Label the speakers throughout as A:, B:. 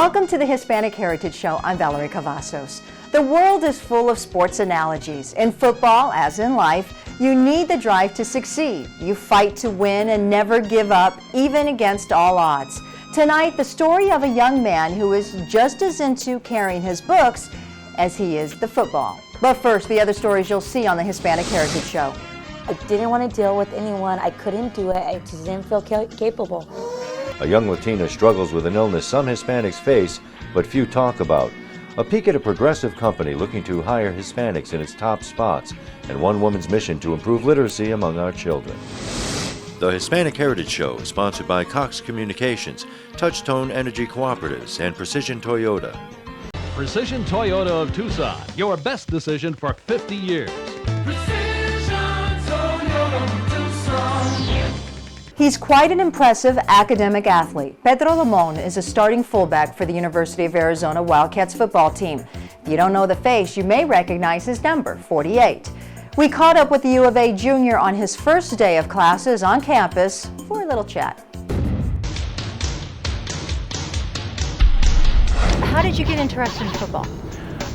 A: Welcome to the Hispanic Heritage Show. I'm Valerie Cavazos. The world is full of sports analogies. In football, as in life, you need the drive to succeed. You fight to win and never give up, even against all odds. Tonight, the story of a young man who is just as into carrying his books as he is the football. But first, the other stories you'll see on the Hispanic Heritage Show.
B: I didn't want to deal with anyone. I couldn't do it. I just didn't feel capable.
C: A young Latina struggles with an illness some Hispanics face, but few talk about. A peek at a progressive company looking to hire Hispanics in its top spots, and one woman's mission to improve literacy among our children. The Hispanic Heritage Show is sponsored by Cox Communications, Touchtone Energy Cooperatives, and Precision Toyota.
D: Precision Toyota of Tucson, your best decision for 50 years.
A: He's quite an impressive academic athlete. Pedro Limon is a starting fullback for the University of Arizona Wildcats football team. If you don't know the face, you may recognize his number, 48. We caught up with the U of A junior on his first day of classes on campus for a little chat.
E: How did you get interested in football?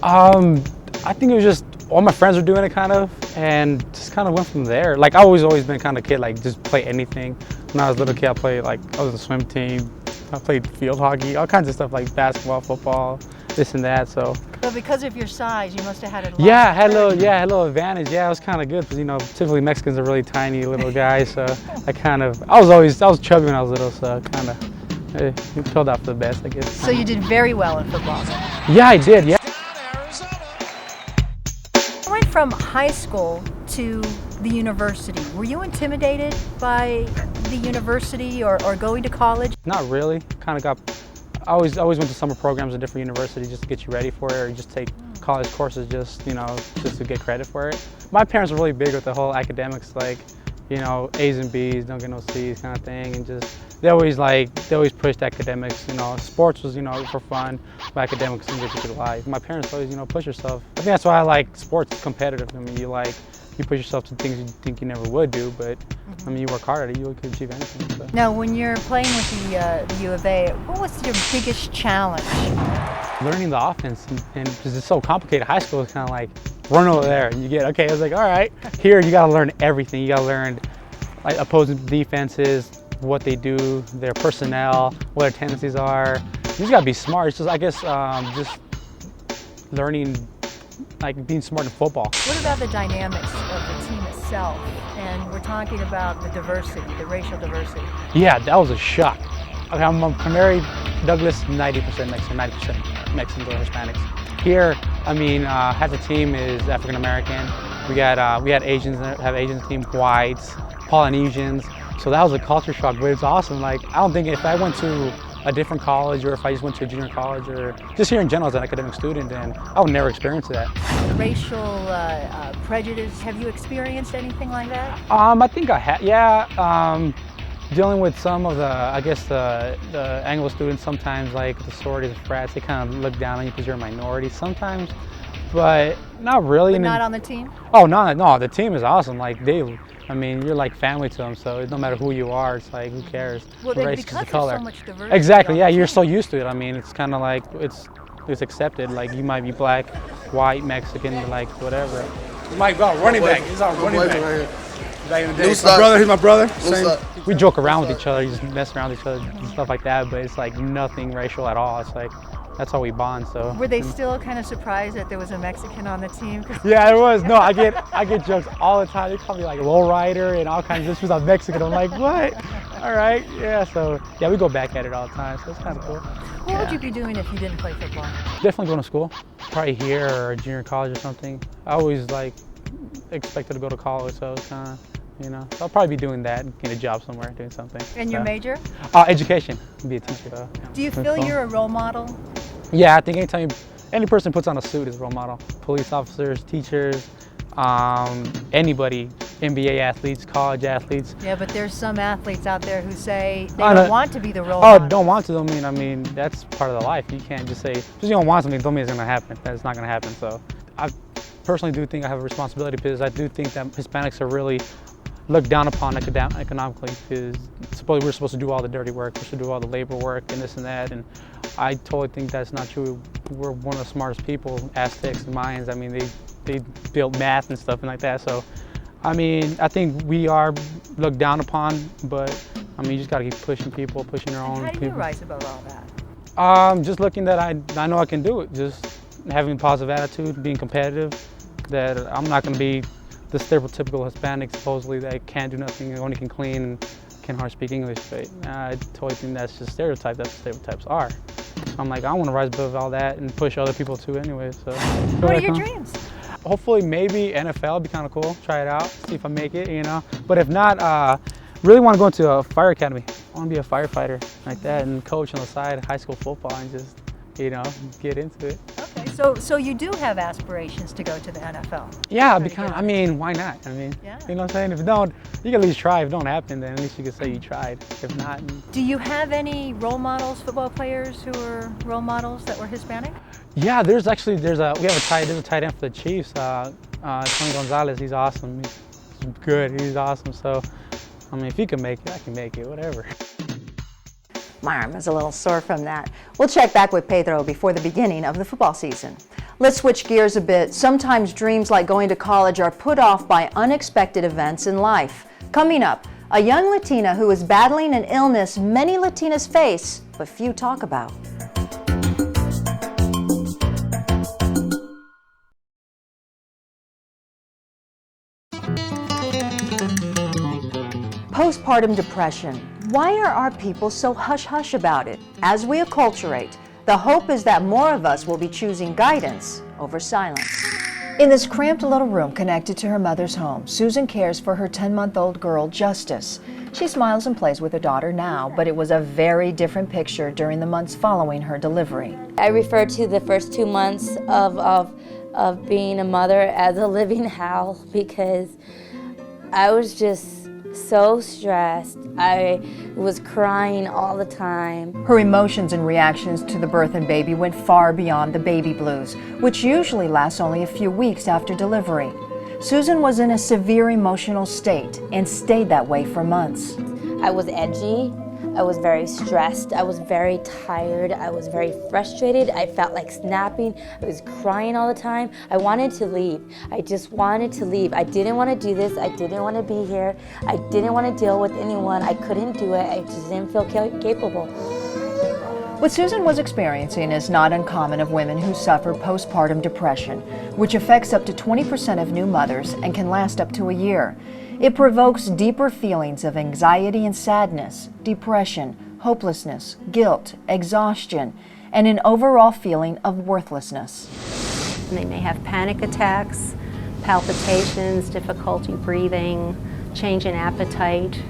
F: I think it was just all my friends were doing it kind of, and just kind of went from there. Like I always been kind of kid, like just play anything. When I was a little kid, I played I was in the swim team. I played field hockey, all kinds of stuff like basketball, football, this and that. So.
E: But because of your size, you must have had a lot.
F: Yeah, I had a little advantage. Yeah, it was kind of good because typically Mexicans are really tiny little guys. So I was chubby when I was little, so kind of it filled out for the best, I guess.
E: So you did very well in football.
F: Yeah, I did. Yeah.
E: You went from high school to the university. Were you intimidated by the university or going to college?
F: Not really. I always went to summer programs at different universities just to get you ready for it, or just take college courses just to get credit for it. My parents were really big with the whole academics, like, A's and B's, don't get no C's kind of thing, and just they always pushed academics. Sports was for fun, but academics didn't get you through life. My parents always push yourself. I think that's why I like sports. It's competitive. I mean, you push yourself to things you think you never would do, but I mean, you work hard at it, you could achieve anything. So.
E: Now, when you're playing with the U of A, what was your biggest challenge?
F: Learning the offense, and because it's so complicated. High school is kind of like run over there and you get okay. I was like, all right, here you got to learn everything. You got to learn like opposing defenses, what they do, their personnel, what their tendencies are. You just got to be smart. It's just, I guess, just learning. Like being smart in football.
E: What about the dynamics of the team itself? And we're talking about the diversity, the racial diversity.
F: Yeah, that was a shock. Okay, I'm married, Douglas, 90% Mexican, 90% Mexicans or Hispanics. Here, I mean, half the team is African American. We had Asians, have Asians team, whites, Polynesians. So that was a culture shock, but it's awesome. Like, I don't think if I went to a different college, or if I just went to a junior college, or just here in general as an academic student, then I would never experience that.
E: Racial prejudice, have you experienced anything like that?
F: I think I have, yeah. Dealing with some of the Anglo students, sometimes like the sororities and frats, they kind of look down on you because you're a minority sometimes, but not really.
E: But not on the team?
F: Oh, no, the team is awesome. Like you're like family to them, so no matter who you are, it's like, who cares?
E: Well,
F: the race
E: because
F: is the color.
E: There's so much diversity.
F: Exactly, yeah, you're so used to it. I mean, it's kind of like, it's accepted. Like, you might be black, white, Mexican, like, whatever.
G: Mike Bell, running back. He's our running back.
H: Right here.
G: Back in the day. He's my brother.
F: We joke around with each other, just mess around with each other and stuff like that, but it's like nothing racial at all. It's like, that's how we bond. So.
E: Were they still kind of surprised that there was a Mexican on the team?
F: Yeah, it was. No, I get jokes all the time. They call me like lowrider and all kinds of, just because I'm Mexican. I'm like, what? All right, yeah. So yeah, we go back at it all the time. So it's kind of cool.
E: What would you be doing if you didn't play football?
F: Definitely going to school, probably here or junior college or something. I always expected to go to college, so it's kind of. So I'll probably be doing that, get a job somewhere, doing something.
E: And your major?
F: Education. Be a teacher though.
E: Do you feel you're a role model?
F: Yeah, I think anytime any person puts on a suit is a role model. Police officers, teachers, anybody, NBA athletes, college athletes.
E: Yeah, but there's some athletes out there who say they don't want to be the role model.
F: Oh, don't want to, I mean, that's part of the life. You can't just say, just you don't want something, don't mean it's going to happen. That's not going to happen. So I personally do think I have a responsibility because I do think that Hispanics are really looked down upon economically, because supposedly we're supposed to do all the dirty work, we're supposed to do all the labor work and this and that, and I totally think that's not true. We're one of the smartest people, Aztecs and Mayans. I mean, they built math and stuff and like that. So, I mean, I think we are looked down upon, but I mean, you just got to keep pushing people, pushing your own
E: How do you
F: people.
E: rise above all that?
F: Just looking that I know I can do it. Just having a positive attitude, being competitive. That I'm not going to be the stereotypical Hispanic, supposedly, that can't do nothing, only can clean and can hardly speak English. But I totally think that's just stereotype. That's what stereotypes are. I'm like, I want to rise above all that and push other people too anyway. So.
E: What are your dreams?
F: Hopefully, maybe NFL would be kind of cool. Try it out, see if I make it, you know. But if not, really want to go into a fire academy. I want to be a firefighter like that and coach on the side, high school football, and just, you know, get into it.
E: Okay, so you do have aspirations to go to the NFL?
F: Yeah, I mean, why not? I mean,
E: Yeah.
F: you know what I'm saying? If you don't, you can at least try. If it don't happen, then at least you can say you tried. If not,
E: Do you have any role models, football players who are role models that were Hispanic?
F: yeah, there's a tight end for the Chiefs, Tony Gonzalez. He's awesome. He's good. He's awesome. So, I mean, if he can make it, I can make it. Whatever.
A: My arm is a little sore from that. We'll check back with Pedro before the beginning of the football season. Let's switch gears a bit. Sometimes dreams like going to college are put off by unexpected events in life. Coming up, a young Latina who is battling an illness many Latinas face, but few talk about. Postpartum depression. Why are our people so hush-hush about it? As we acculturate, the hope is that more of us will be choosing guidance over silence. In this cramped little room connected to her mother's home, Susan cares for her 10-month-old girl, Justice. She smiles and plays with her daughter now, but it was a very different picture during the months following her delivery.
B: I refer to the first 2 months of being a mother as a living hell, because I was just so stressed. I was crying all the time.
A: Her emotions and reactions to the birth and baby went far beyond the baby blues, which usually lasts only a few weeks after delivery. Susan was in a severe emotional state and stayed that way for months.
B: I was edgy. I was very stressed. I was very tired. I was very frustrated. I felt like snapping. I was crying all the time. I wanted to leave. I just wanted to leave. I didn't want to do this. I didn't want to be here. I didn't want to deal with anyone. I couldn't do it. I just didn't feel capable.
A: What Susan was experiencing is not uncommon of women who suffer postpartum depression, which affects up to 20% of new mothers and can last up to a year. It provokes deeper feelings of anxiety and sadness, depression, hopelessness, guilt, exhaustion, and an overall feeling of worthlessness.
H: And they may have panic attacks, palpitations, difficulty breathing, change in appetite,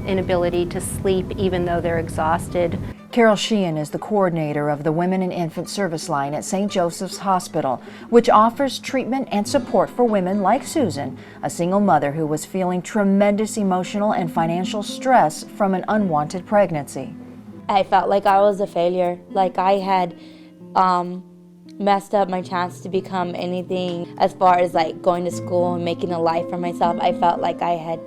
H: inability to sleep even though they're exhausted.
A: Carol Sheehan is the coordinator of the Women and Infant Service Line at St. Joseph's Hospital, which offers treatment and support for women like Susan, a single mother who was feeling tremendous emotional and financial stress from an unwanted pregnancy.
B: I felt like I was a failure, like I had messed up my chance to become anything as far as like going to school and making a life for myself. I felt like I had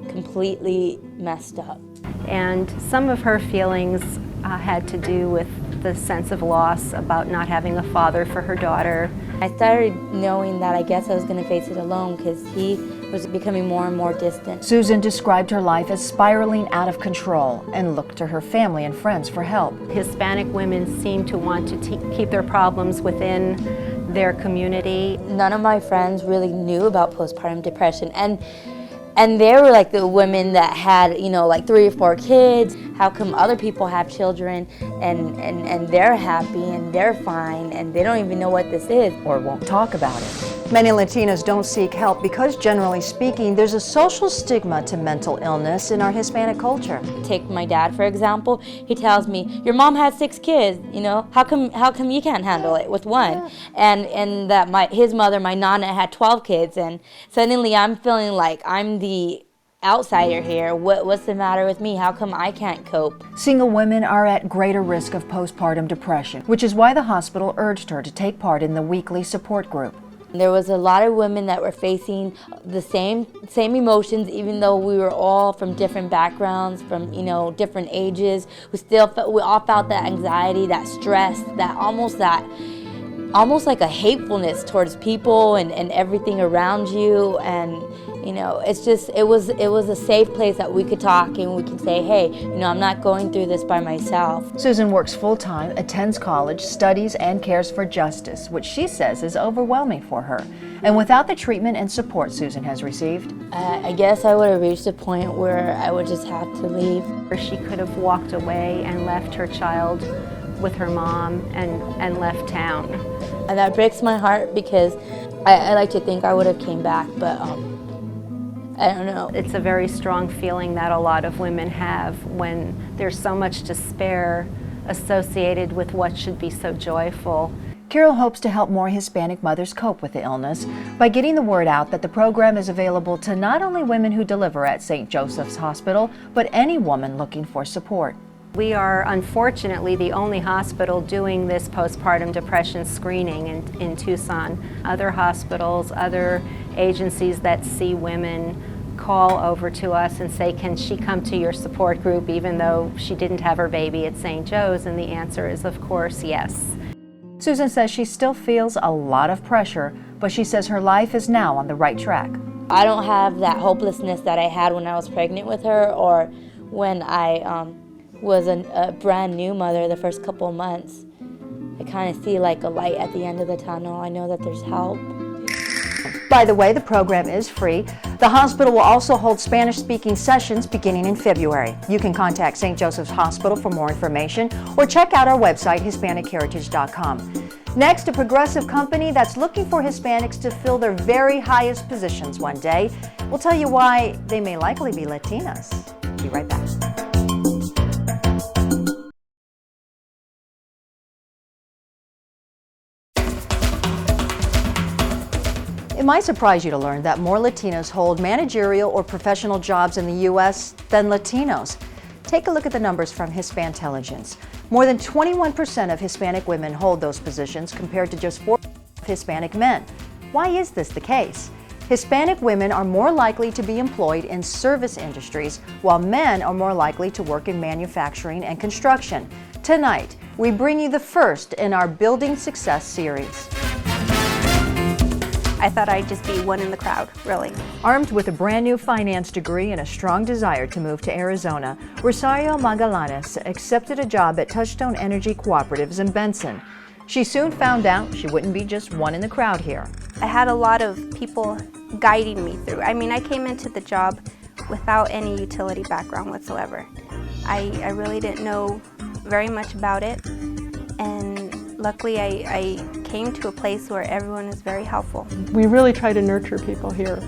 B: completely messed up.
H: And some of her feelings had to do with the sense of loss about not having a father for her daughter.
B: I started knowing that I guess I was going to face it alone, because he was becoming more and more distant.
A: Susan described her life as spiraling out of control and looked to her family and friends for help.
H: Hispanic women seem to want to keep their problems within their community.
B: None of my friends really knew about postpartum depression, and they were like the women that had, you know, like 3 or 4 kids. How come other people have children and they're happy and they're fine and they don't even know what this is
A: Or won't talk about it. Many Latinas don't seek help because, generally speaking, there's a social stigma to mental illness in our Hispanic culture.
B: Take my dad, for example. He tells me, your mom had 6 kids, you know, how come you can't handle it with one? And that his mother, my nana, had 12 kids, and suddenly I'm feeling like I'm the outsider here. What's the matter with me? How come I can't cope?
A: Single women are at greater risk of postpartum depression, which is why the hospital urged her to take part in the weekly support group.
B: There was a lot of women that were facing the same emotions, even though we were all from different backgrounds, from different ages. We all felt that anxiety, that stress, that almost like a hatefulness towards people and everything around you. And it was a safe place that we could talk and we could say, hey, I'm not going through this by myself.
A: Susan works full-time, attends college, studies, and cares for justice, which she says is overwhelming for her. And without the treatment and support Susan has received,
B: I guess I would have reached a point where I would just have to leave.
H: Or she could have walked away and left her child with her mom and left town.
B: And that breaks my heart because I like to think I would have came back, but I don't know.
H: It's a very strong feeling that a lot of women have when there's so much despair associated with what should be so joyful.
A: Carol hopes to help more Hispanic mothers cope with the illness by getting the word out that the program is available to not only women who deliver at St. Joseph's Hospital, but any woman looking for support.
H: We are unfortunately the only hospital doing this postpartum depression screening in Tucson. Other hospitals, other agencies that see women call over to us and say, can she come to your support group even though she didn't have her baby at St. Joe's? And the answer is, of course, yes.
A: Susan says she still feels a lot of pressure, but she says her life is now on the right track.
B: I don't have that hopelessness that I had when I was pregnant with her or when I was a brand new mother the first couple of months. I kind of see like a light at the end of the tunnel. I know that there's help.
A: By the way, the program is free. The hospital will also hold Spanish-speaking sessions beginning in February. You can contact St. Joseph's Hospital for more information or check out our website, HispanicHeritage.com. Next, a progressive company that's looking for Hispanics to fill their very highest positions one day. We'll tell you why they may likely be Latinas. Be right back. It might surprise you to learn that more Latinos hold managerial or professional jobs in the U.S. than Latinos. Take a look at the numbers from Hispantelligence. More than 21% of Hispanic women hold those positions compared to just 4% of Hispanic men. Why is this the case? Hispanic women are more likely to be employed in service industries, while men are more likely to work in manufacturing and construction. Tonight, we bring you the first in our Building Success series.
I: I thought I'd just be one in the crowd, really.
A: Armed with a brand new finance degree and a strong desire to move to Arizona, Rosario Magallanes accepted a job at Touchstone Energy Cooperatives in Benson. She soon found out she wouldn't be just one in the crowd here.
I: I had a lot of people guiding me through. I mean, I came into the job without any utility background whatsoever. I really didn't know very much about it, and luckily I came to a place where everyone is very helpful.
J: We really try to nurture people here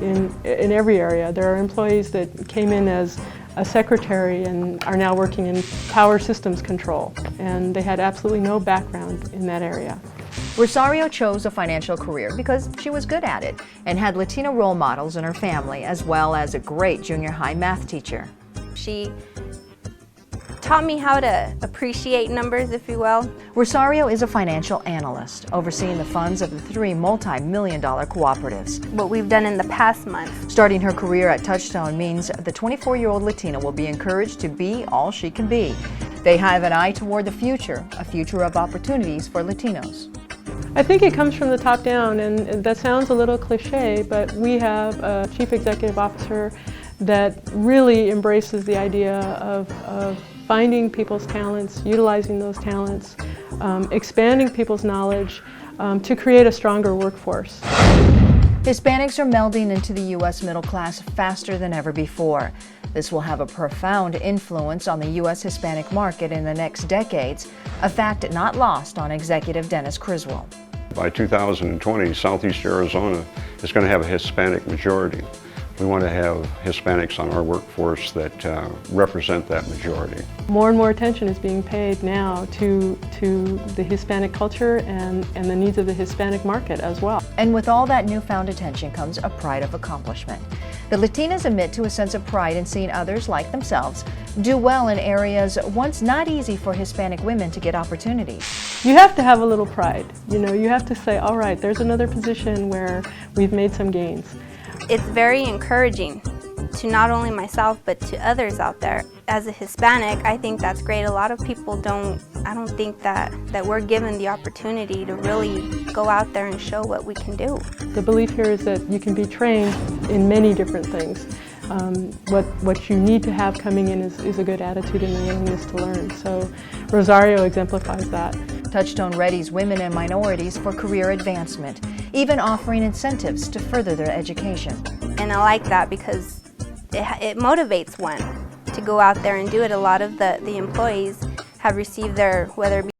J: in every area. There are employees that came in as a secretary and are now working in power systems control, and they had absolutely no background in that area.
A: Rosario chose a financial career because she was good at it and had Latino role models in her family, as well as a great junior high math teacher.
I: She taught me how to appreciate numbers, if you will.
A: Rosario is a financial analyst, overseeing the funds of the 3 multi-million-dollar cooperatives.
I: What we've done in the past month.
A: Starting her career at Touchstone means the 24-year-old Latina will be encouraged to be all she can be. They have an eye toward the future, a future of opportunities for Latinos.
J: I think it comes from the top down, and that sounds a little cliche, but we have a chief executive officer that really embraces the idea of finding people's talents, utilizing those talents, expanding people's knowledge to create a stronger workforce.
A: Hispanics are melding into the U.S. middle class faster than ever before. This will have a profound influence on the U.S. Hispanic market in the next decades, a fact not lost on executive Dennis Criswell.
K: By 2020, Southeast Arizona is going to have a Hispanic majority. We want to have Hispanics on our workforce that represent that majority.
J: More and more attention is being paid now to the Hispanic culture and the needs of the Hispanic market as well.
A: And with all that newfound attention comes a pride of accomplishment. The Latinas admit to a sense of pride in seeing others, like themselves, do well in areas once not easy for Hispanic women to get opportunities.
J: You have to have a little pride. You know, you have to say, all right, there's another position where we've made some gains.
I: It's very encouraging to not only myself but to others out there. As a Hispanic, I think that's great. A lot of people I don't think that we're given the opportunity to really go out there and show what we can do.
J: The belief here is that you can be trained in many different things. What you need to have coming in is a good attitude and a willingness to learn. So Rosario exemplifies that.
A: Touchstone readies women and minorities for career advancement, even offering incentives to further their education.
I: And I like that because it motivates one to go out there and do it. A lot of the employees have received their, whether it be